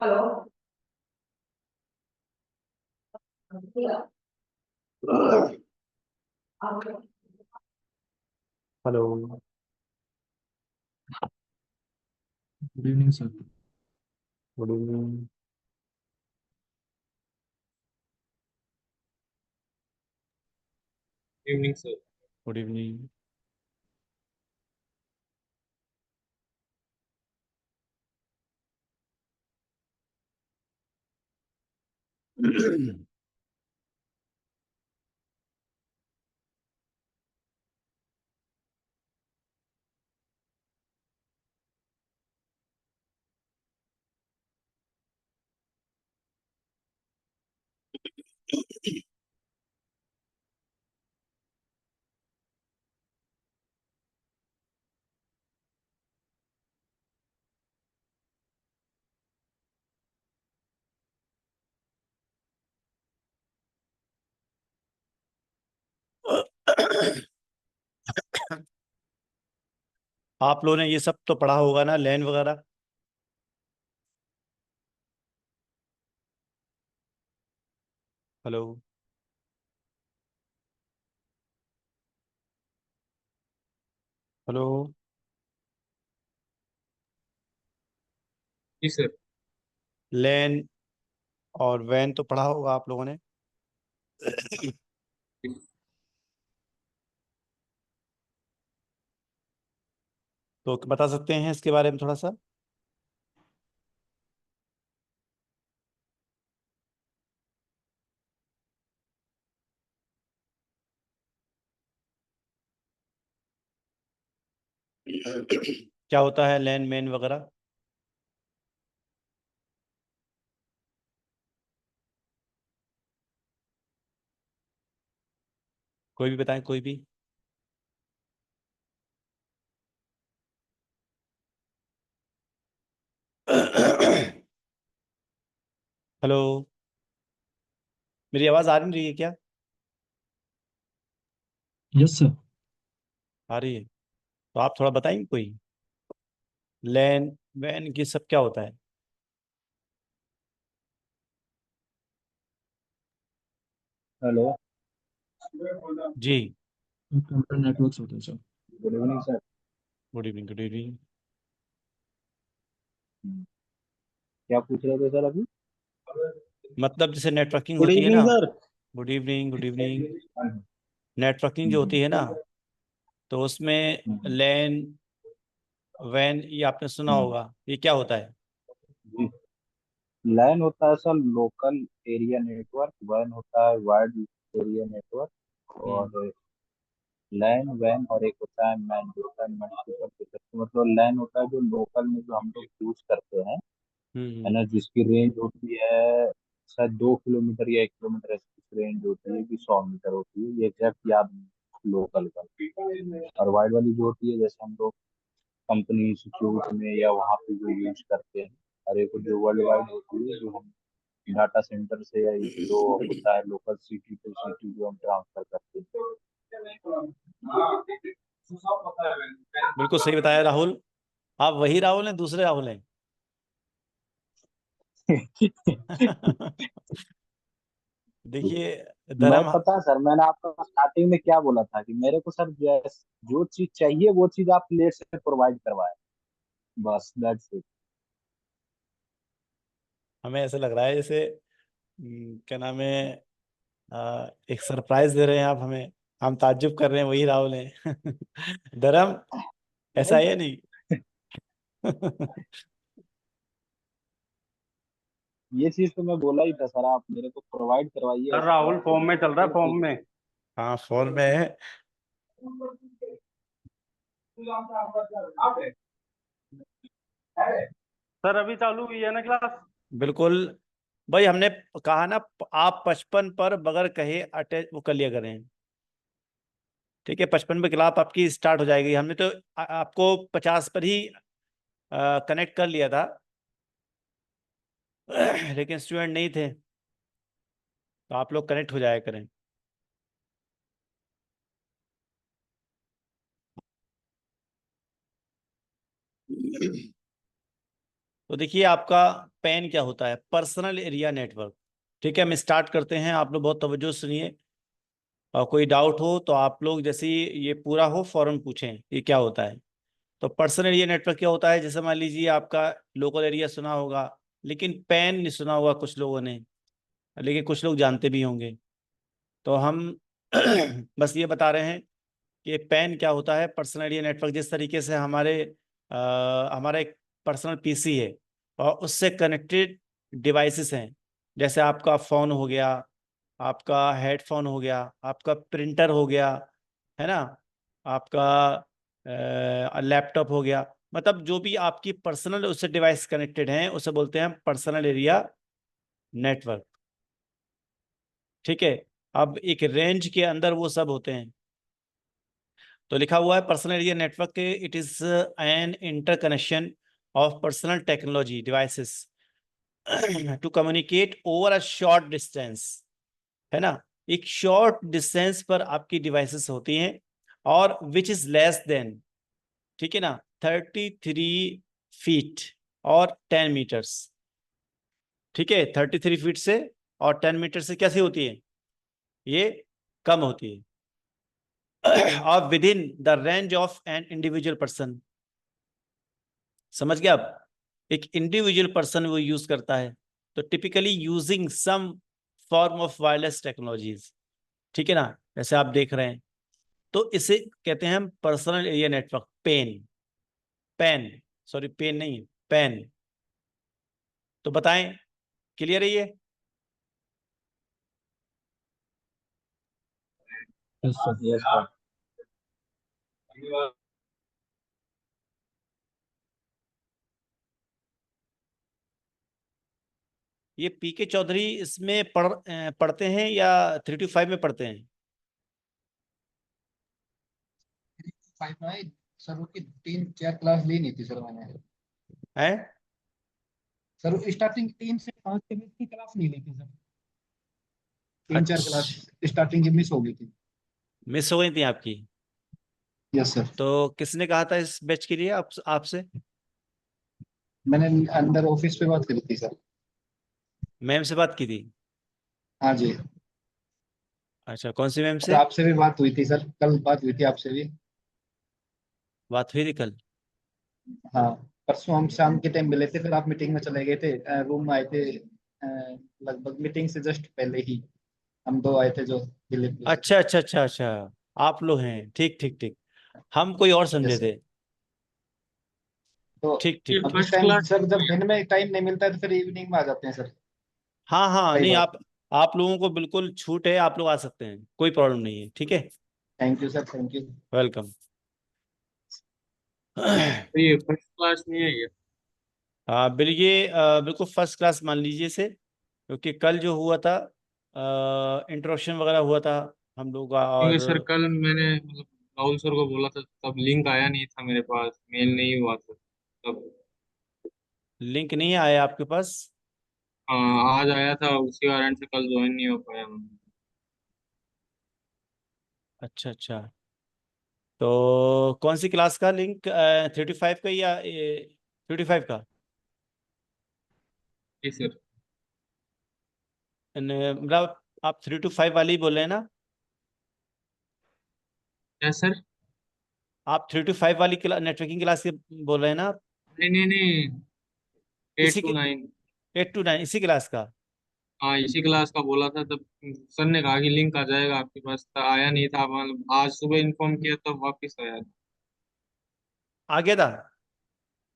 Hello. Hello. Good evening sir. Good evening. Evening sir. Good evening. आप लोगों ने ये सब तो पढ़ा होगा ना, लैन वगैरह। हेलो। हेलो। जी सर। लैन और वैन तो पढ़ा होगा आप लोगों ने। तो बता सकते हैं इसके बारे में थोड़ा सा। क्या होता है लैन मैन वगैरह। कोई भी बताएं, कोई भी। हेलो। मेरी आवाज आ नहीं रही है क्या? Yes sir. आ रही है। तो आप थोड़ा बताएंगे कोई। लैन वैन की सब क्या होता है? हेलो। जी। कंप्यूटर नेटवर्क्स होते हैं sir. Good evening sir. Good evening, good evening. क्या पूछ रहे थे सर अभी? मतलब जैसे नेटवर्किंग गुड होती है इवनिंग ना। Sir. Good evening, good evening. हाँ, नेटवर्किंग जो होती है ना, तो उसमें हम्म, लैन वैन ये आपने सुना हम्म, होगा, ये क्या होता है? जी। लैन होता है सर लोकल एरिया नेटवर्क, वैन होता है वाइड एरिया नेटवर्क, हम्म। और लैन वैन और एक होता है मैन, जो होता है मल्टीपल। मतलब लैन होता है जो लोकल में जो हम लोग यूज करते हैं, है हम्म। ना, जिसकी रेंज होती है शायद 2 किलोमीटर या 1 किलोमीटर, ऐसी रेंज होती है कि 100 मीटर होती है, ये एग्जैक्ट याद नहीं लोकल का। और वाइड वाली जो होती है, जैसे हम लोग कंपनी इंस्टीट्यूट में या वहाँ पे जो यूज करते हैं, और एक जो वर्ल्ड वाइड होती है जो हम डाटा सेंटर से या जो होता है लोकल सिटी टू सिटी जो हम ट्रांसफर करते बिल्कुल सही बताया राहुल। आप वही राहुल हैं, दूसरे राहुल हैं? हैं। देखिए मैं धर्म। पता है सर, मैंने आपको स्टार्टिंग में क्या बोला था कि मेरे को सर जो चीज चाहिए वो चीज आप लेट से प्रोवाइड करवाए, बस दैट्स इट। हमें ऐसा लग रहा है जैसे क्या नाम है, एक सरप्राइज दे रहे हैं आप हमें। हम ताज्जुब कर रहे हैं, वही राहुल हैं। धर्म, ऐसा नहीं है या सर, नहीं? ये चीज तो मैं बोला ही था सर, आप मेरे को प्रोवाइड करवाइए, सर ऐसी राहुल बात फॉर्म नहीं में चल रहा है, है फॉर्म में। हाँ, फोन में है। सर अभी चालू हुई है ना क्लास? बिल्कुल। भाई हमने कहा ना, आप 55 पर बगैर कहे अटैच वो कर लिया करें। ठीक है, 55 पे क्लास आपकी स्टार्ट हो जाएगी। हमने तो आपको 50 पर ही कनेक्ट कर लिया था। लेकिन स्टूडेंट नहीं थे, तो आप लोग कनेक्ट हो जाया करें। तो देखिए आपका पैन क्या होता है, पर्सनल एरिया नेटवर्क। ठीक है, हम स्टार्ट करते हैं, आप लोग बहुत तवज्जो से सुनिए, और कोई डाउट हो तो आप लोग जैसे ही ये पूरा हो फौरन पूछें ये क्या होता है। तो पर्सनल एरिया नेटवर्क क्या होता है, जैसे मान लीजिए आपका लोकल एरिया सुना होगा, लेकिन पैन नहीं सुना होगा कुछ लोगों ने, लेकिन कुछ लोग जानते भी होंगे। तो हम बस ये बता रहे हैं कि पैन क्या होता है, पर्सनल एरिया नेटवर्क। जिस तरीके से हमारा एक पर्सनल पीसी है और उससे कनेक्टेड डिवाइसेस हैं, जैसे आपका फ़ोन हो गया, आपका हेडफोन हो गया, आपका प्रिंटर हो गया, है ना, आपका लैपटॉप हो गया, मतलब जो भी आपकी पर्सनल उससे डिवाइस कनेक्टेड हैं उसे बोलते हैं पर्सनल एरिया नेटवर्क। ठीक है, अब एक रेंज के अंदर वो सब होते हैं। तो लिखा हुआ है पर्सनल एरिया नेटवर्क के, it is an interconnection of personal technology devices to communicate over a short distance, है ना, एक शॉर्ट डिस्टेंस पर आपकी डिवाइसेस होती हैं, और विच इज लेस देन, ठीक है ना, 33 फीट और 10 मीटर्स। ठीक है, 33 फीट से और 10 मीटर से कैसी होती है, ये कम होती है, और with in the range of an individual person. समझ गया आप, एक इंडिविजुअल पर्सन वो यूज करता है, तो typically using some form of wireless technologies. ठीक है ना, जैसे आप देख रहे हैं, तो इसे कहते हैं हम personal area network, PAN. PAN, sorry PAN नहीं, पेन। तो बताएं, क्लियर है ये? Yes sir. Yes sir. ये पीके चौधरी इसमें पढ़ते हैं या 3 to 5 में पढ़ते हैं? 5 में सर की 3-4 क्लास ली नहीं थी सर मैंने। हैं? सर स्टार्टिंग 3 से 5 के बीच की क्लास नहीं ली थी सर। 3-4 क्लास अच्छा, स्टार्टिंग की मिस हो गई थी। मिस हो गई थी आपकी? Yes sir. तो किसने कहा था इस बैच के लिए आपसे? मैंने अंदर ऑफिस पे बात करी थी सर। मैम से बात की थी? हाँ जी। अच्छा, कौन सी मैम और से आपसे भी बात हुई थी सर, कल बात हुई थी आपसे भी। बात हुई थी कल? हाँ, परसों हम शाम के टाइम मिले थे, फिर आप मीटिंग में चले गए थे, रूम में आए थे लगभग मीटिंग से जस्ट पहले ही। हम दो आए थे जो दिलीप जी। अच्छा अच्छा अच्छा अच्छा, आप लोग हैं, ठीक ठीक ठीक, हम कोई और समझे यस सर। थे। तो ठीक ये ठीक अब ठीक। इस फर्स्ट टाइम क्लास। सर जब दिन में टाइम नहीं मिलता है तो फिर इवनिंग में आ जाते हैं सर। हाँ हाँ, कई नहीं बार। आप लोगों को बिल्कुल छूट है, आप लोग आ सकते हैं, कोई प्रॉब्लम नहीं है, ठीक है, thank you sir, thank you. Welcome. तो ये फर्स्ट क्लास नहीं है ये? हाँ बिल्कुल फर्स्ट क्लास मान लीजिए इसे, क्योंकि कल जो हुआ था इंट्रोडक्शन वगैरह हुआ था हम लोग का, और क्योंकि सर कल मैंने मतलब राहुल सर को बोला था, तब लिंक आया नहीं था मेरे पास, मेल नहीं हुआ था तब। लिंक नहीं आया आपके पास? हाँ, आज आया था, उसी कारण से कल ज्वाइन नहीं हो पाया मैं। अच्छा अच्छा, तो कौन सी क्लास का लिंक, 35 का या 35 का? जी सर। मतलब आप 3 to 5 वाली ही बोल रहे हैं ना? क्या सर? आप 3 to 5 वाली नेटवर्किंग क्लास के बोल रहे हैं ना आप? नहीं नहीं नहीं, एट इसी टू की नाइन 8 to 9 इसी क्लास का? हाँ, इसी क्लास का बोला था तब। सर ने कहा कि लिंक आ जाएगा आपके पास, तो आया नहीं था, मतलब आज सुबह इन्फॉर्म किया तब वापस आया। आ गया था?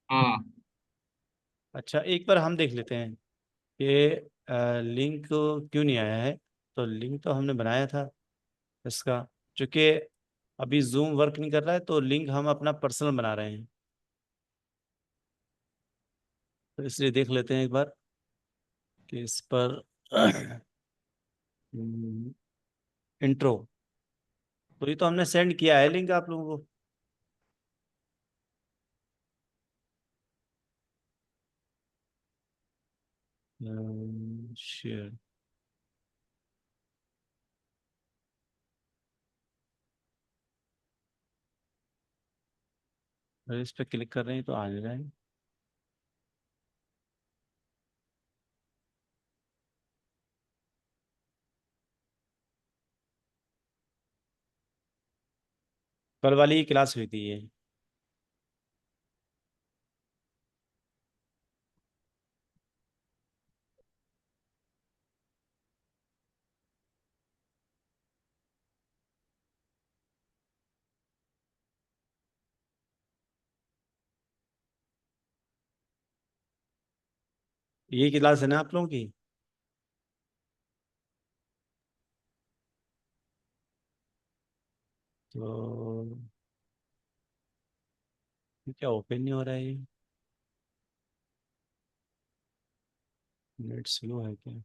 हाँ। अच्छा, एक बार हम देख लेते हैं कि लिंक क्यों नहीं आया है। तो लिंक तो हमने बनाया था इसका, चूंकि अभी जूम वर्क नहीं कर रहा है, तो लिंक हम अपना पर्सनल बना रहे हैं, तो इसलिए देख लेते हैं एक बार कि इस पर इंट्रो, तो ये तो हमने सेंड किया है लिंक आप लोगों को। शेयर, अगर इस पर क्लिक कर रहे हैं तो आ नहीं रहा है। कल वाली ही क्लास हुई थी ये। ये क्लास है ना आप लोगों की? तो ये क्या ओपन नहीं हो रहा है? ये नेट स्लो है क्या?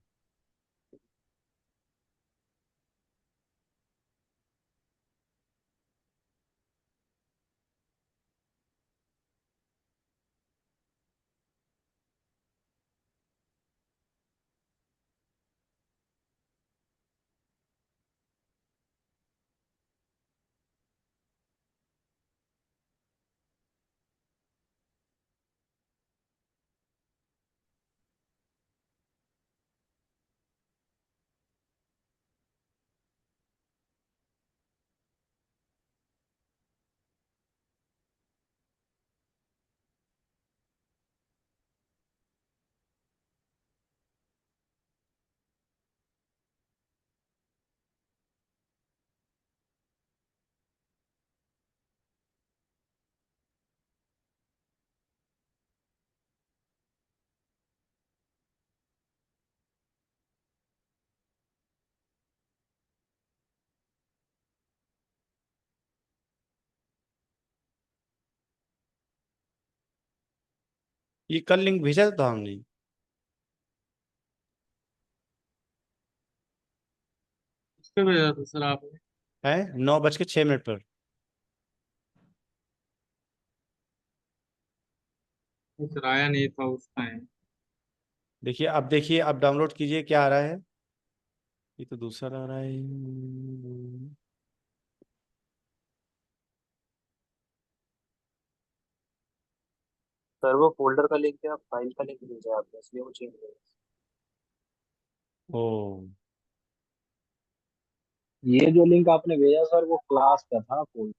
ये कल लिंक भेजा था हमने। इस पे भेजा था सर आपने? है 9:06 पर। सर आया नहीं था उस टाइम। देखिए अब डाउनलोड कीजिए क्या आ रहा है। ये तो दूसरा आ रहा है। सर वो फोल्डर का लिंक है, फाइल का लिंक भेजा है आपने, इसलिए वो चेंज हो गया। ओ, ये जो लिंक आपने भेजा सर वो क्लास का था फोल्डर।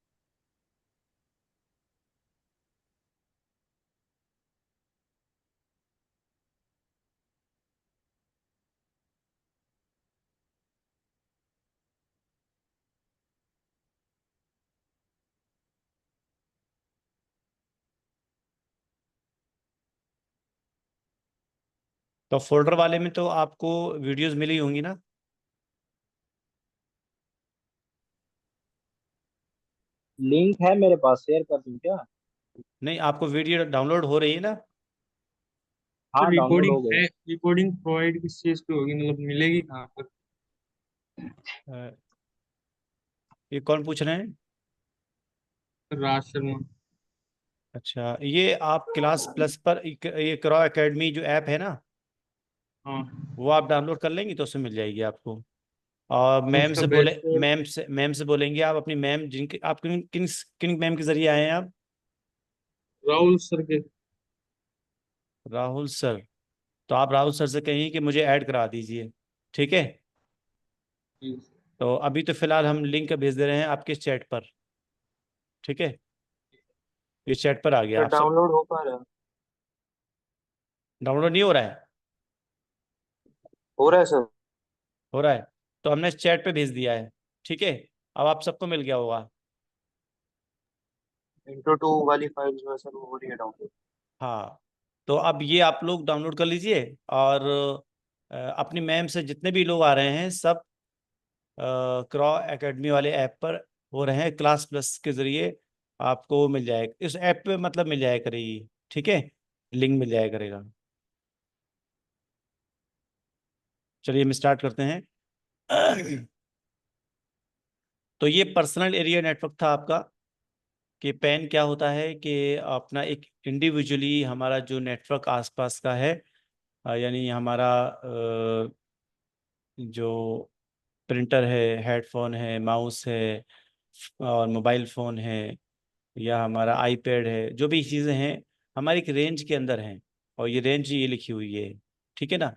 तो फोल्डर वाले में तो आपको वीडियोस मिली होंगी ना? लिंक है मेरे पास, शेयर कर दूं क्या? नहीं, आपको वीडियो डाउनलोड हो रही है ना? सर हाँ डाउनलोड रिकॉर्डिंग हो गए। है, रिकॉर्डिंग प्रोवाइड किस चीज पे होगी, मतलब मिलेगी कहाँ पर? अ, ये कौन पूछ रहे हैं? राज शर्मा। अच्छा, ये आप क्लास प्लस पर ये क्रॉ एकेडमी जो ऐप है ना, हाँ। वो आप डाउनलोड कर लेंगी तो उसमें मिल जाएगी आपको। और मैम उसका से बोले, डैशबोर्ड। मैम से बोलेंगे आप अपनी मैम जिनके आप किन किन किन मैम के जरिए आए हैं आप? राहुल सर के। राहुल सर। तो आप राहुल सर से कहिए कि मुझे ऐड करा दीजिए। ठीक है। तो अभी तो फिलहाल हम लिंक भेज दे रहे हैं आपके चैट पर। ठीक है, ये चैट पर आ गया सर आप सब। डाउनलोड हो पा रहा है? डाउनलोड नहीं हो रहा है? हो रहा है सर। हो रहा है। तो हमने चैट पे भेज दिया है। ठीक है, अब आप सबको मिल गया होगा। इंट्रो टू वाली फाइल जो है सर वो हो रही है डाउनलोड। हाँ, तो अब ये आप लोग डाउनलोड कर लीजिए। और अपनी मैम से जितने भी लोग आ रहे हैं सब क्रॉ एकेडमी वाले ऐप पर हो रहे हैं, क्लास प्लस के जरिए आपको मिल जाएगा इस ऐप पे, मतलब मिल जाया करेगी। ठीक है, लिंक मिल जाया करेगा। चलिए हम स्टार्ट करते हैं। तो ये पर्सनल एरिया नेटवर्क था आपका। कि पैन क्या होता है कि अपना एक इंडिविजुअली हमारा जो नेटवर्क आसपास का है, यानी हमारा जो प्रिंटर है, हेडफोन है, माउस है, और मोबाइल फ़ोन है, या हमारा आईपैड है, जो भी चीज़ें हैं हमारी एक रेंज के अंदर हैं। और ये रेंज ये लिखी हुई है। ठीक है ना?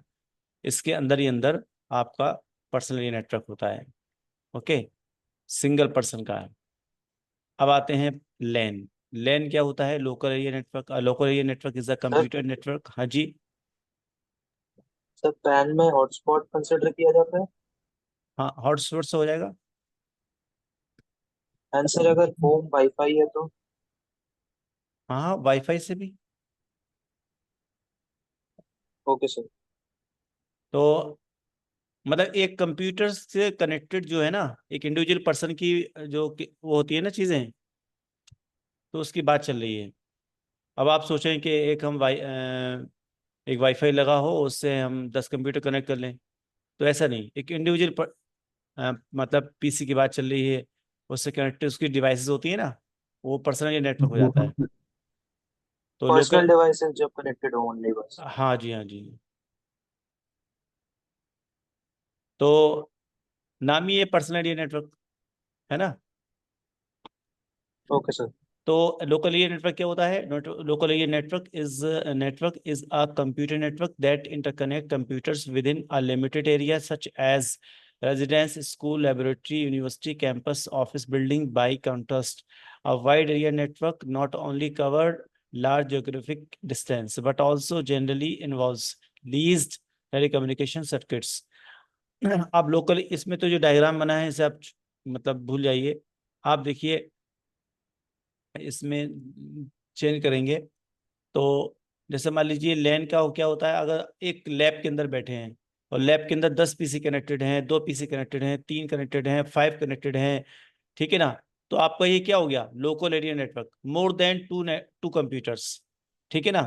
इसके अंदर ही अंदर आपका पर्सनल नेटवर्क होता है। ओके, सिंगल पर्सन का है। अब आते हैं लैन। लैन क्या होता है? Local area network. Local area network is a computer network. हाँ जी। सर पैन में हॉटस्पॉट कंसिडर किया जाता है? हाँ, हॉटस्पॉट से हो जाएगा। एंड सर अगर होम वाईफाई है तो? हाँ, वाईफाई से भी। Okay sir. तो मतलब एक कंप्यूटर से कनेक्टेड जो है ना, एक इंडिविजुअल पर्सन की जो वो होती है ना चीजें, तो उसकी बात चल रही है। अब आप सोचें कि एक वाईफाई लगा हो, उससे हम 10 कंप्यूटर कनेक्ट कर लें, तो ऐसा नहीं। एक इंडिविजुअल मतलब पीसी की बात चल रही है, उससे कनेक्टेड उसकी डिवाइसेस होती है ना, वो पर्सनल नेटवर्क हो जाता है। तो पर्सनल लोकल। डिवाइसेस जब कनेक्टेड हो ओनली बस। हाँ जी, हाँ जी। तो नाम ही है पर्सनल एरिया नेटवर्क, है ना। Okay sir. तो लोकल एरिया नेटवर्क क्या होता है? Local area network is a computer network that interconnect computers within a limited area such as residence, school, laboratory, university, campus, office building. By contrast, a wide area network not only covered large geographic distance but also generally involves leased telecommunication circuits. अब local इसमें तो जो diagram बना है इसे आप मतलब भूल जाइए। आप देखिए इसमें चेंज करेंगे तो जैसे मान लीजिए लैन का क्या होता है? अगर एक लैब के अंदर बैठे हैं और लैब के अंदर 10 पीसी कनेक्टेड हैं, 2 पीसी कनेक्टेड हैं, 3 कनेक्टेड हैं, 5 कनेक्टेड हैं, ठीक है ना। तो आपका ये क्या हो गया? Local area network, more than two computers, ठीक है ना।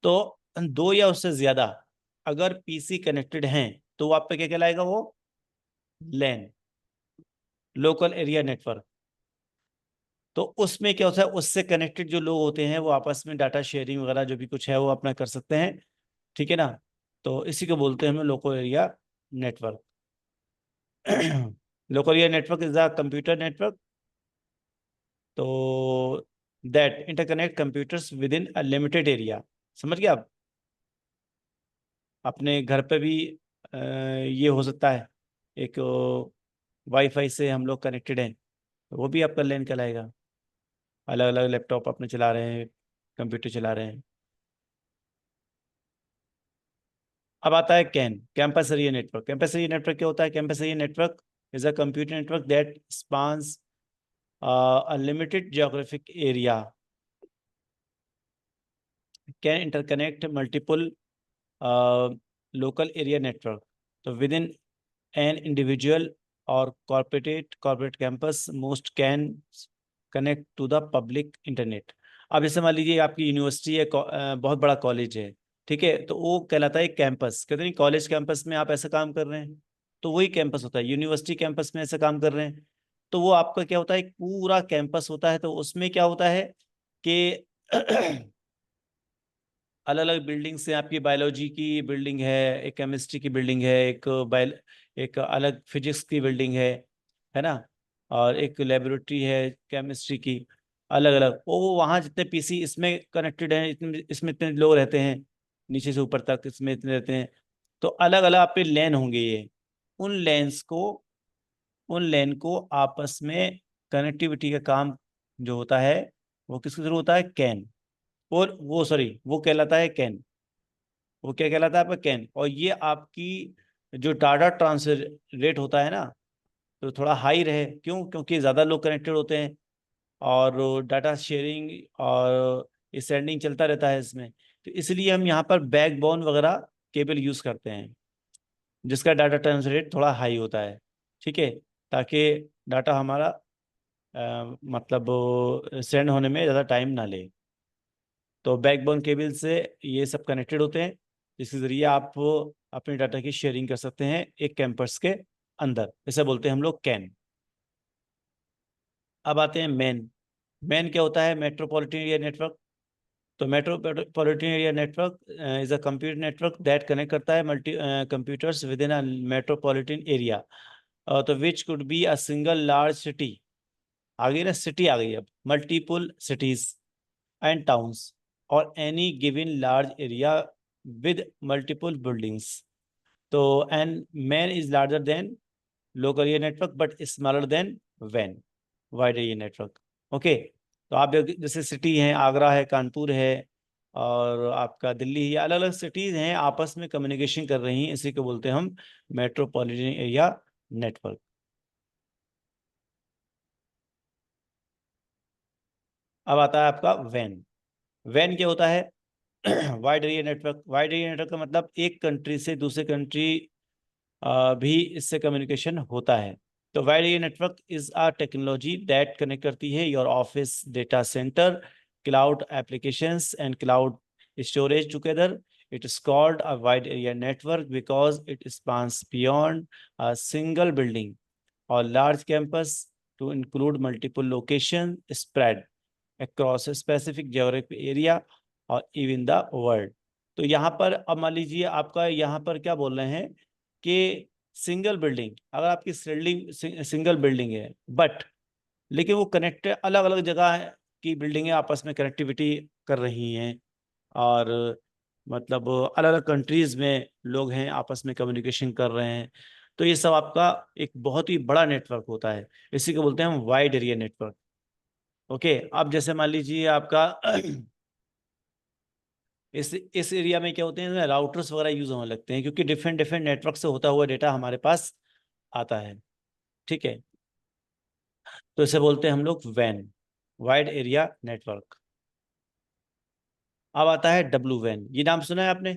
तो दो या उससे ज्यादा अगर पीसी कनेक्टेड हैं तो वो आप पे क्या कहलाएगा? वो लैन, लोकल एरिया नेटवर्क। तो उसमें क्या होता है? उससे कनेक्टेड जो लोग होते हैं वो आपस में डाटा शेयरिंग वगैरह जो भी कुछ है वो अपना कर सकते हैं, ठीक है ना। तो इसी को बोलते हैं हम local area network. Local area network is a computer network तो that interconnect computers within a limited area. समझ गए आप? अपने घर पे भी ये हो सकता है, एक वाईफाई से हम लोग कनेक्टेड हैं, तो वो भी आपका लैन कहलाएगा। अलग अलग लैपटॉप अपने चला रहे हैं, कंप्यूटर चला रहे हैं। अब आता है campus area network. Campus area network क्या होता है? Campus area network is a computer network that spans a limited geographic area, can interconnect multiple local area network तो within an individual or corporate campus most can connect to the public internet। अब जैसे मान लीजिए आपकी university है, बहुत बड़ा college है, ठीक है, तो वो कहलाता है कैंपस। कहते नहीं कॉलेज कैंपस में आप ऐसा काम कर रहे हैं, तो वही कैंपस होता है। यूनिवर्सिटी कैंपस में ऐसा काम कर रहे हैं, तो वो आपका क्या होता है? एक पूरा कैंपस होता है। तो उसमें क्या होता है कि अलग अलग बिल्डिंग्स हैं। आपकी बायोलॉजी की बिल्डिंग है, एक केमिस्ट्री की बिल्डिंग है, एक अलग फिजिक्स की बिल्डिंग है ना, और एक लेबोरेटरी है केमिस्ट्री की। अलग अलग वो वहाँ जितने पीसी इसमें कनेक्टेड हैं, इसमें इतने लोग रहते हैं, नीचे से ऊपर तक इसमें इतने रहते हैं। तो अलग अलग आप पे लैन होंगे ये। उन लेंस को उन लैन को आपस में कनेक्टिविटी का काम जो होता है वो किसके थ्रू होता है? कैन। और वो सॉरी वो कहलाता है कैन। वो क्या कहलाता है? आपका कैन। और ये आपकी जो डाटा ट्रांसफर रेट होता है ना, तो थोड़ा हाई रहे। क्यों? क्योंकि ज़्यादा लोग कनेक्टेड होते हैं और डाटा शेयरिंग और सेंडिंग चलता रहता है इसमें। तो इसलिए हम यहाँ पर बैकबोन वगैरह केबल यूज़ करते हैं जिसका डाटा ट्रांसफर रेट थोड़ा हाई होता है, ठीक है, ताकि डाटा हमारा मतलब सेंड होने में ज़्यादा टाइम ना ले। तो बैकबोन केबल से ये सब कनेक्टेड होते हैं, जिसके ज़रिए आप अपने डाटा की शेयरिंग कर सकते हैं एक कैंपस के अंदर। इसे बोलते हैं हम लोग कैन। अब आते हैं मैन। मैन क्या होता है? Metropolitan area network. तो metropolitan area network is a computer network that connect करता है multi computers within a metropolitan area. तो which could be a single large city. आ गई ना, सिटी आ गई। अब मल्टीपल सिटीज एंड टाउन्स और any given large area with multiple buildings. तो and MAN is larger than local area network but smaller than वैन। Wide area network. ओके, तो आप जैसे सिटी हैं, आगरा है, कानपुर है, और आपका दिल्ली है, अलग अलग सिटीज हैं, आपस में कम्युनिकेशन कर रही हैं, इसी को बोलते हैं हम मेट्रोपॉलिटन एरिया नेटवर्क। अब आता है आपका वैन। वैन क्या होता है? Wide area network. Wide area network का मतलब एक कंट्री से दूसरे कंट्री भी इससे कम्युनिकेशन होता है। तो wide area network is a technology that connect करती है your office, data centre, cloud applications and cloud storage together. It is called a wide area network because it spans beyond a single building or large campus to include multiple locations spread across a specific geographic area or even the world। तो यहाँ पर अब मान लीजिए आपका यहाँ पर क्या बोल रहे हैं कि सिंगल बिल्डिंग, अगर आपकी सिंगल बिल्डिंग है बट लेकिन वो कनेक्टेड अलग अलग जगह की बिल्डिंगें आपस में कनेक्टिविटी कर रही हैं, और मतलब अलग अलग कंट्रीज में लोग हैं आपस में कम्युनिकेशन कर रहे हैं, तो ये सब आपका एक बहुत ही बड़ा नेटवर्क होता है, इसी को बोलते हैं हम वाइड एरिया नेटवर्क। ओके, अब जैसे मान लीजिए आपका इस एरिया में क्या होते हैं, राउटर्स वगैरह यूज होने लगते हैं, क्योंकि डिफरेंट डिफरेंट नेटवर्क से होता हुआ डेटा हमारे पास आता है। ठीक है, तो इसे बोलते हैं हम लोग वैन, वाइड एरिया नेटवर्क। अब आता है डब्लू वैन। ये नाम सुना है आपने?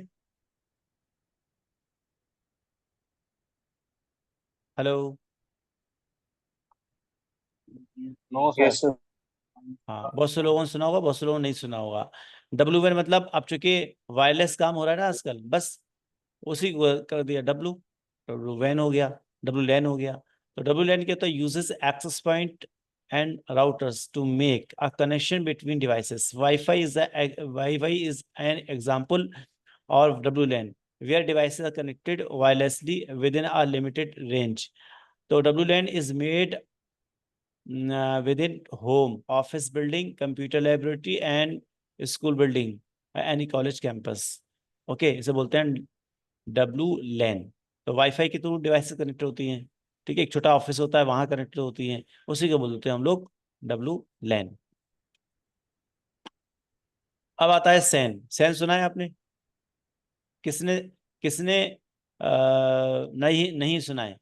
Hello? No yes sir. Sir. हाँ, बहुत से लोगों ने सुना होगा, बहुत से लोगों ने नहीं सुना होगा। डब्लू वैन मतलब अब चूंकि वायरलेस काम हो रहा है ना आजकल, बस उसी को कर दिया डब्लू, डब्लू वैन हो गया, डब्लू लैन हो गया। तो डब्लू लैन क्या होता है? Uses access point and routers to make a connection between devices. Wi-Fi is an example of WLAN, where devices are connected wirelessly within a limited range. So WLAN is made within home, office building, computer laboratory and school building, any college campus. Okay, इसे बोलते हैं W लैन। तो wifi के through devices connect होती हैं, ठीक है, एक छोटा ऑफिस होता है वहां कनेक्ट होती हैं, उसी को बोलते हैं हम लोग डब्लू लैन। अब आता है सैन। सैन सुना है आपने? किसने किसने नहीं नहीं सुना है?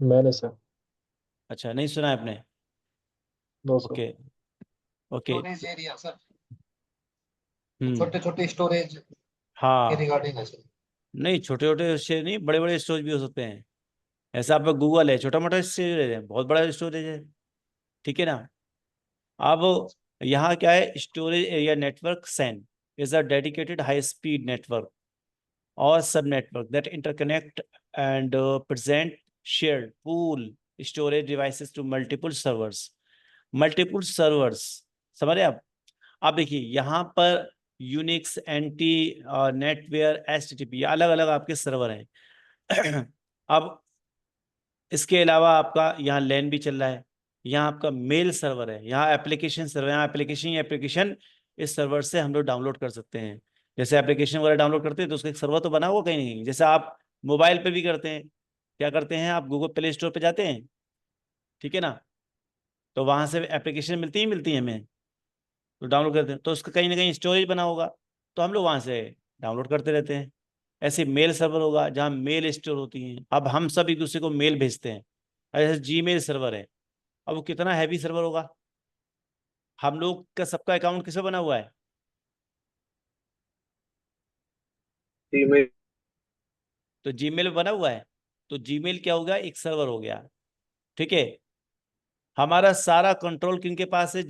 मैंने सर। अच्छा, नहीं सुना है आपने? No sir. Okay okay. Storage area sir, hmm, छोटे छोटे स्टोरेज के हाँ, रिगार्डिंग है सर। नहीं छोटे छोटे से नहीं, बड़े बड़े स्टोरेज भी हो सकते हैं। ऐसा आपका गूगल है, छोटा मोटा स्टोरेज है, बहुत बड़ा स्टोरेज है, ठीक है ना। अब यहाँ क्या है? Storage area network SAN is a dedicated high speed network or subnetwork that interconnect and present shared pool storage devices to multiple servers। multiple servers, समझ रहे हैं आप? आप देखिए यहाँ पर यूनिक्स, एनटी, नेटवेयर, एचटीटीपी, अलग अलग आपके सर्वर हैं। अब इसके अलावा आपका यहाँ लैन भी चल रहा है, यहाँ आपका मेल सर्वर है, यहाँ एप्लीकेशन सर्वर, यहाँ एप्लीकेशन इस सर्वर से हम लोग डाउनलोड कर सकते हैं। जैसे एप्लीकेशन वगैरह डाउनलोड करते हैं तो उसका एक सर्वर तो बना हुआ कहीं नहीं, जैसे आप मोबाइल पे भी करते हैं। क्या करते हैं? आप गूगल प्ले स्टोर पे जाते हैं, ठीक है ना, तो वहां से एप्लीकेशन मिलती है हमें, तो डाउनलोड करते हैं, तो उसका कहीं ना कहीं स्टोरेज बना होगा, तो हम लोग वहां से डाउनलोड करते रहते हैं। ऐसे मेल सर्वर होगा जहाँ मेल स्टोर होती हैं, अब हम सब एक दूसरे को मेल भेजते हैं। ऐसे जीमेल सर्वर है, अब वो कितना हैवी सर्वर होगा। हम लोग का सबका अकाउंट किसमें बना हुआ है? ईमेल। तो जीमेल में बना हुआ है, तो जीमेल क्या हो गया? एक सर्वर हो गया, ठीक है। हमारा सारा कंट्रोल किनके पास है?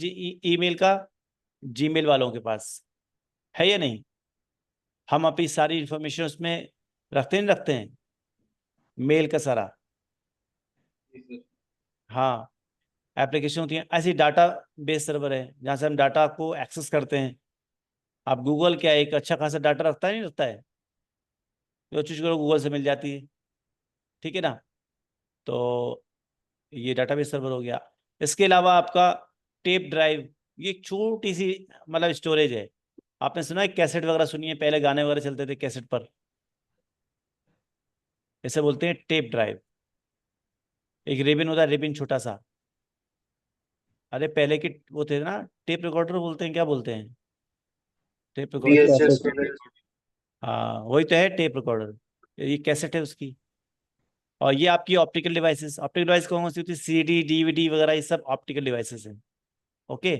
ईमेल का? जीमेल वालों के पास है या नहीं? हम अपनी सारी इंफॉर्मेशन उसमें रखते हैं, मेल का सारा। हाँ, एप्लीकेशन होती है, ऐसी डाटा बेस सर्वर है जहाँ से हम डाटा को एक्सेस करते हैं। आप गूगल क्या है, एक अच्छा खासा डाटा रखता है, नहीं रखता है? जो चीज़ करो गूगल से मिल जाती है, ठीक है ना। तो ये डाटाबेस सर्वर हो गया। इसके अलावा आपका टेप ड्राइव, ये एक छोटी सी मतलब स्टोरेज है। आपने सुना है कैसेट वगैरह सुनी है? पहले गाने वगैरह चलते थे कैसेट पर, इसे बोलते हैं टेप ड्राइव। एक रिबन होता है, रिबन छोटा सा। अरे पहले के वो थे ना, टेप रिकॉर्डर बोलते हैं, क्या बोलते हैं? Tape recorder. VHS cassette. वगैरह। हाँ वही तो है टेप रिकॉर्डर। ये कैसेट है उसकी। और ये आपकी ऑप्टिकल डिवाइसेस, ऑप्टिकल डिवाइस कौन सी होती है? सीडी, डीवीडी वगैरह, ये सब ऑप्टिकल डिवाइसेस हैं। ओके,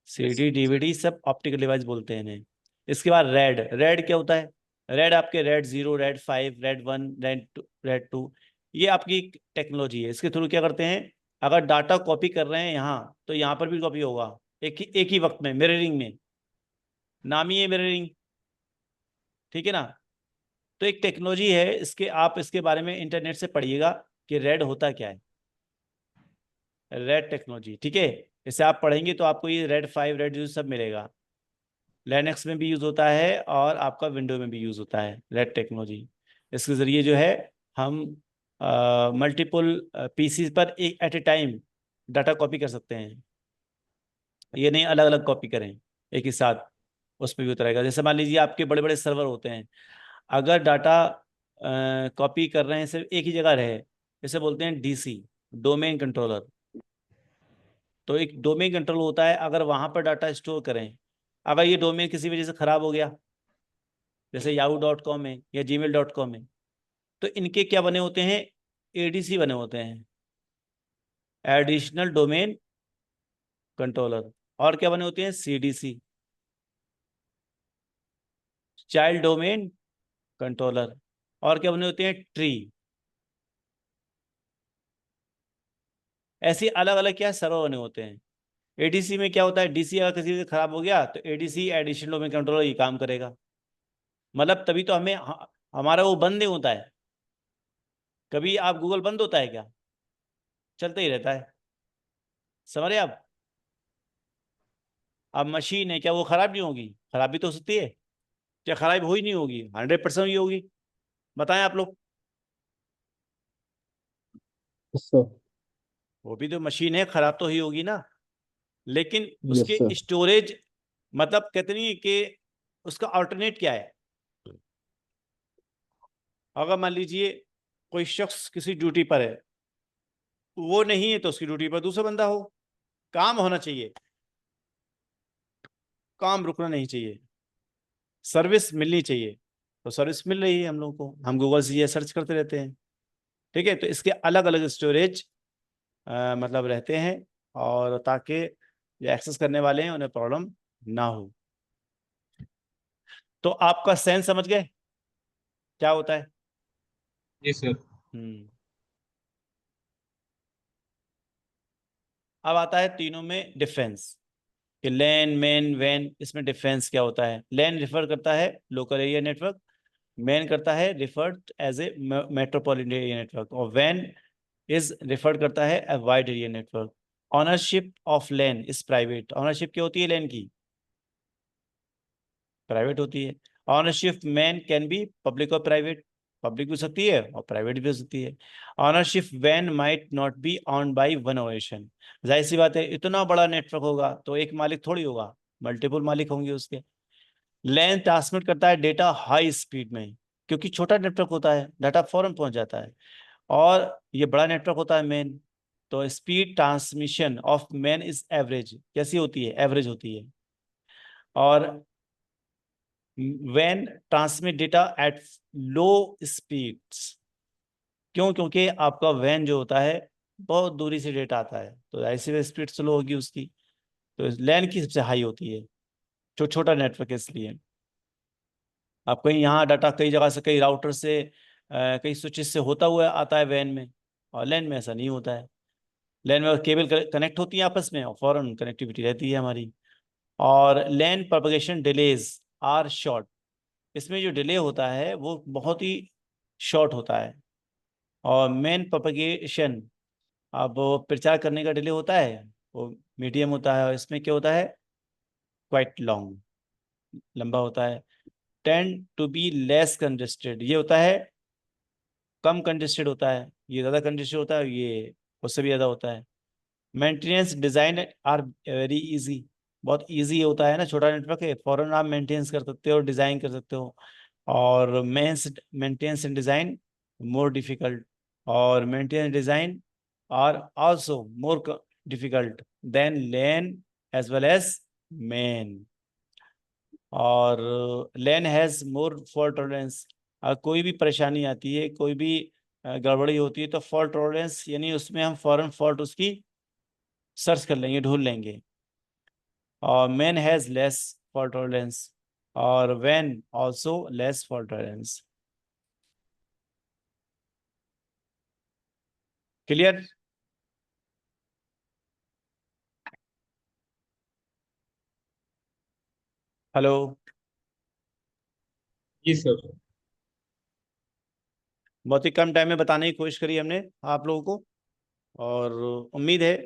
सीडी डीवीडी सब ऑप्टिकल डिवाइस बोलते हैं इन्हें। इसके बाद रेड, रेड क्या होता है? रेड आपके रेड 0, रेड 5, रेड 1, रेड 2, ये आपकी टेक्नोलॉजी है। इसके थ्रू क्या करते हैं, अगर डाटा कॉपी कर रहे हैं यहाँ, तो यहाँ पर भी कॉपी होगा एक ही वक्त में, मिररिंग में। नाम ही है मिररिंग, ठीक है ना। तो एक टेक्नोलॉजी है इसके, आप इसके बारे में इंटरनेट से पढ़िएगा कि रेड होता क्या है। रेड टेक्नोलॉजी, ठीक है। इसे आप पढ़ेंगे तो आपको ये रेड 5, रेड 0 सब मिलेगा। लिनक्स में भी यूज होता है और आपका विंडो में भी यूज होता है रेड टेक्नोलॉजी। इसके जरिए जो है हम मल्टीपल पीसी पर एक at a time data copy कर सकते हैं। ये नहीं अलग अलग कॉपी करें एक ही साथ, उस पर भी उतरेगा। जैसे मान लीजिए आपके बड़े बड़े सर्वर होते हैं, अगर डाटा कॉपी कर रहे हैं सिर्फ एक ही जगह रहे, इसे बोलते हैं डीसी, डोमेन कंट्रोलर। तो एक डोमेन कंट्रोल होता है, अगर वहां पर डाटा स्टोर करें, अगर ये डोमेन किसी वजह से खराब हो गया, जैसे yahoo.com है या gmail.com है, तो इनके क्या बने होते हैं? एडीसी बने होते हैं, एडिशनल डोमेन कंट्रोलर। और क्या बने होते हैं? CDC, child domain controller. और क्या बने होते हैं? ट्री। ऐसे अलग अलग क्या सर्वर बने होते हैं। एडीसी में क्या होता है, डीसी अगर किसी से खराब हो गया तो एडीसी, एडिशनल डोमेन कंट्रोलर, ये काम करेगा। मतलब तभी तो हमें हमारा वो बंद नहीं होता है। कभी आप गूगल बंद होता है क्या? चलता ही रहता है, समझ रहे आप। अब मशीन है, क्या वो खराब नहीं होगी? खराब भी तो हो सकती है। क्या खराब हो ही नहीं होगी? 100% ही होगी। बताएं आप लोग। सर। वो भी तो मशीन है, खराब तो ही होगी ना। लेकिन यस उसके सर। स्टोरेज, मतलब कहते नहीं कि उसका अल्टरनेट क्या है। अगर मान लीजिए कोई शख्स किसी ड्यूटी पर है, वो नहीं है तो उसकी ड्यूटी पर दूसरा बंदा हो। काम होना चाहिए, काम रुकना नहीं चाहिए, सर्विस मिलनी चाहिए। तो सर्विस मिल रही है हम लोगों को, हम गूगल से ये सर्च करते रहते हैं। ठीक है, तो इसके अलग अलग स्टोरेज मतलब रहते हैं, और ताकि जो एक्सेस करने वाले हैं उन्हें प्रॉब्लम ना हो। तो आपका सेंस समझ गए क्या होता है? जी सर। हम्म। अब आता है तीनों में डिफरेंस कि लैन, मैन, वैन, इसमें डिफरेंस क्या होता है। लैन रिफर करता है लोकल एरिया नेटवर्क, मैन करता है referred as a metropolitan area network, और वैन इज रिफर्ड करता है a wide area network. Ownership of LAN is private. Ownership क्या होती है लैन की? प्राइवेट होती है। Ownership MAN can be public और प्राइवेट, पब्लिक भी हो सकती है और प्राइवेट भी हो सकती है। ऑनरशिप वैन might not be own by one organisation. जाहिर सी बात है, इतना बड़ा नेटवर्क होगा तो एक मालिक थोड़ी होगा, मल्टीपल मालिक होंगे उसके। लैन ट्रांसमिट करता है डेटा हाई स्पीड में, क्योंकि छोटा नेटवर्क होता है, डाटा फौरन पहुंच जाता है। और ये बड़ा नेटवर्क होता है मैन, तो speed transmission of man is average. कैसी होती है? एवरेज होती है। और when transmit data at low speeds, क्यों? क्योंकि आपका वैन जो होता है बहुत दूरी से डेटा आता है, तो ऐसी स्पीड स्लो होगी उसकी। तो लैन की सबसे हाई होती है, जो छोटा नेटवर्क है इसलिए। आप कहीं यहाँ डाटा कई जगह से, कई राउटर से, कई स्विचेस से होता हुआ आता है वैन में, और लैन में ऐसा नहीं होता है। लैन में केबल कनेक्ट होती है आपस में और फौरन कनेक्टिविटी रहती है हमारी। और लैन प्रोपगेशन डिलेज आर शॉर्ट, इसमें जो डिले होता है वो बहुत ही शॉर्ट होता है। और मेन प्रोपगेशन, अब वो प्रचार करने का डिले होता है वो मीडियम होता है, और इसमें क्या होता है? क्वाइट लॉन्ग, लंबा होता है। Tend to be less congested, ये होता है कम कंजेस्टेड होता है, ये ज़्यादा कंजेस्टेड होता है, ये उससे भी ज़्यादा होता है। Maintenance design are very easy, बहुत इजी होता है ना, छोटा नेटवर्क है, फौरन आप मेंटेनेंस कर सकते हो, डिज़ाइन कर सकते हो। और maintenance and design more difficult, or maintenance design are also more difficult than LAN as well as MAN. और LAN has more fault tolerance. कोई भी परेशानी आती है, कोई भी गड़बड़ी होती है तो फॉल्ट टॉलरेंस यानी उसमें हम फॉरन फॉल्ट उसकी सर्च कर लेंगे, ढूंढ लेंगे. और MAN has less fault tolerance और WAN also less fault tolerance. क्लियर? हेलो. जी सर। बहुत ही कम टाइम में बताने की कोशिश करी हमने आप लोगों को, और उम्मीद है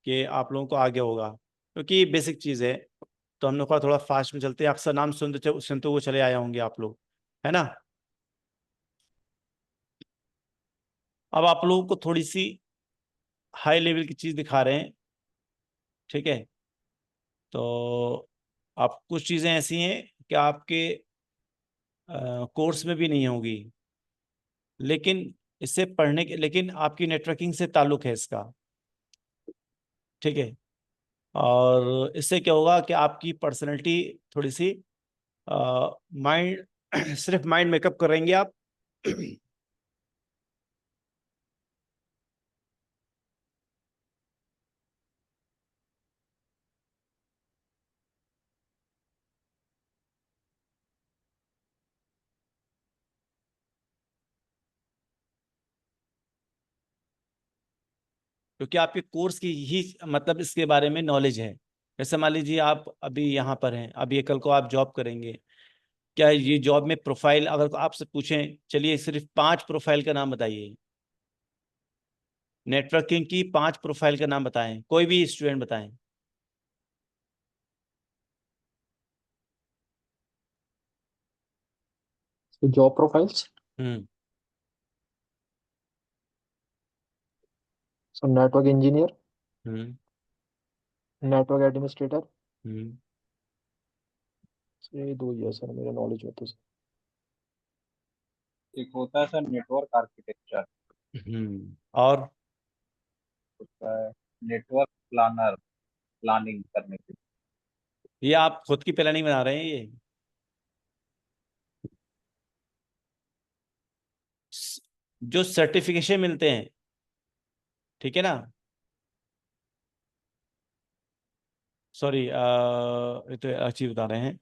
कि आप लोगों को आगे होगा, क्योंकि बेसिक चीज़ है. तो हम लोग का थोड़ा फास्ट में चलते हैं. अक्सर नाम सुनते हुए चले आए होंगे आप लोग, है ना. अब आप लोगों को थोड़ी सी हाई लेवल की चीज़ दिखा रहे हैं, ठीक है. तो आप कुछ चीज़ें ऐसी हैं कि आपके कोर्स में भी नहीं होगी, लेकिन इससे पढ़ने के, लेकिन आपकी नेटवर्किंग से ताल्लुक है इसका, ठीक है. और इससे क्या होगा कि आपकी पर्सनैलिटी थोड़ी सी माइंड सिर्फ माइंड मेकअप करेंगे आप. क्योंकि आपके कोर्स की ही मतलब इसके बारे में नॉलेज है. जैसे मान लीजिए आप अभी यहाँ पर हैं, अब ये कल को आप जॉब करेंगे, क्या ये जॉब में प्रोफाइल अगर आपसे पूछें, चलिए सिर्फ 5 प्रोफाइल का नाम बताइए, नेटवर्किंग की 5 प्रोफाइल का नाम बताएं, कोई भी स्टूडेंट बताएं. So job profiles. हम्म. So network engineer, हम्म. network administrator. हम्म. So ये दो ही है सर मेरे नॉलेज में तो. एक होता है सर नेटवर्क आर्किटेक्चर, और होता है नेटवर्क प्लानर, प्लानिंग करने के लिए. ये आप खुद की प्लानिंग बना रहे हैं ये? जो सर्टिफिकेशन मिलते हैं, ठीक है ना. सॉरी, ये तो अच्छी बता रहे हैं.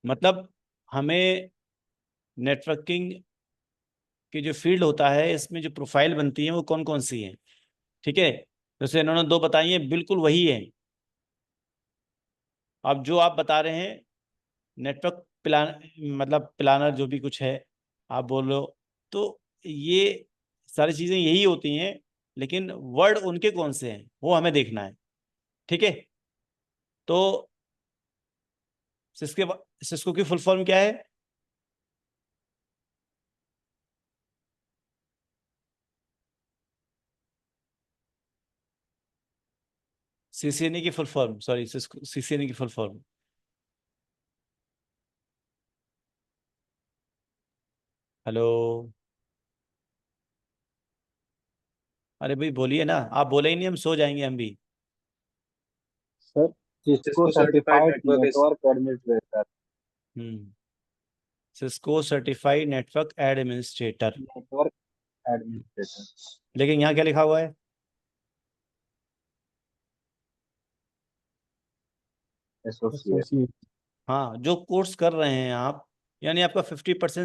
मतलब हमें नेटवर्किंग की जो फील्ड होता है, इसमें जो प्रोफाइल बनती है वो कौन कौन सी है, ठीक है. जैसे इन्होंने 2 बताई है, बिल्कुल वही है. अब जो आप बता रहे हैं नेटवर्क प्लान, मतलब प्लानर जो भी कुछ है आप बोलो, तो ये सारी चीज़ें यही होती हैं, लेकिन वर्ड उनके कौन से हैं वो हमें देखना है, ठीक है. तो सिस्को की फुल फॉर्म क्या है? CCNA की full form, sorry Cisco CCNA की फुल फॉर्म. हेलो. अरे भाई बोलिए ना, आप बोले ही नहीं, हम सो जाएंगे हम भी. सर जिसको Cisco certified certified network is network administrator, Cisco certified network administrator. Network administrator, लेकिन यहाँ क्या लिखा हुआ है? एसोसिएट. एसोसिएट. हाँ, जो कोर्स कर रहे हैं आप, यानी आपका 50%